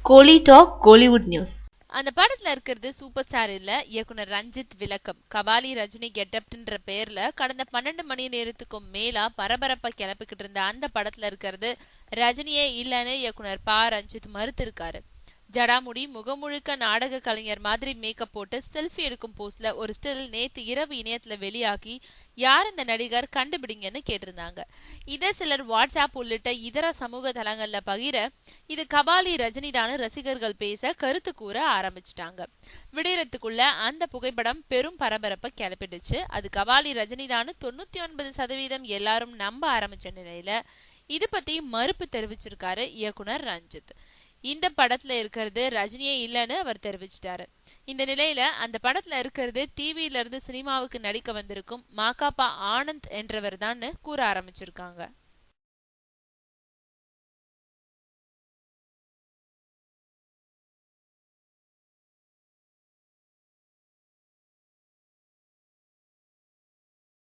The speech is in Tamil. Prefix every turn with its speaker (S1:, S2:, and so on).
S1: கோலி டாக் கோலிவுட் நியூஸ்.
S2: அந்த படத்துல இருக்கிறது சூப்பர் ஸ்டார் இல்ல, இயக்குனர் ரஞ்சித் விளக்கம். கபாலி ரஜினி கெட்டப்ன்ற பேர்ல கடந்த 12 மணி நேரத்துக்கும் மேலா பரபரப்பா கிளப்பிக்கிட்டு இருந்த அந்த படத்துல இருக்கிறது ரஜினியே இல்லன்னு இயக்குனர் ரஞ்சித் மறுத்து இருக்காரு. ஜடாமுடி, முகமுழுக்க நாடக கலைஞர் மாதிரி மேக்கப் போட்டு செல்ஃபி எடுக்கும் போஸ்ட்ல ஒரு ஸ்டில் நேத்து இரவு இணையத்துல வெளியாகி யார் இந்த நடிகர் கண்டுபிடிங்கன்னு கேட்டிருந்தாங்க. இதை சிலர் வாட்ஸ்அப் உள்ளிட்ட இதர சமூக தளங்கள்ல பகிர இது கபாலி ரஜினிதான ரசிகர்கள் பேச கருத்து கூற ஆரம்பிச்சிட்டாங்க. விடியறதுக்குள்ள அந்த புகைப்படம் பெரும் பரபரப்பை கிளப்பிடுச்சு. அது கபாலி ரஜினிதான்னு 99% எல்லாரும் நம்ப ஆரம்பிச்ச நிலையில இது பத்தி மறுப்பு தெரிவிச்சிருக்காரு இயக்குனர் ரஞ்சித். இந்த படத்துல இருக்கிறது ரஜினியே இல்லன்னு அவர் தெரிவிச்சிட்டாரு. இந்த நிலையில அந்த படத்துல இருக்கிறது டிவியில இருந்து சினிமாவுக்கு நடிக்க வந்திருக்கும் மாகாபா ஆனந்த் என்றவர் தான் கூற ஆரம்பிச்சிருக்காங்க.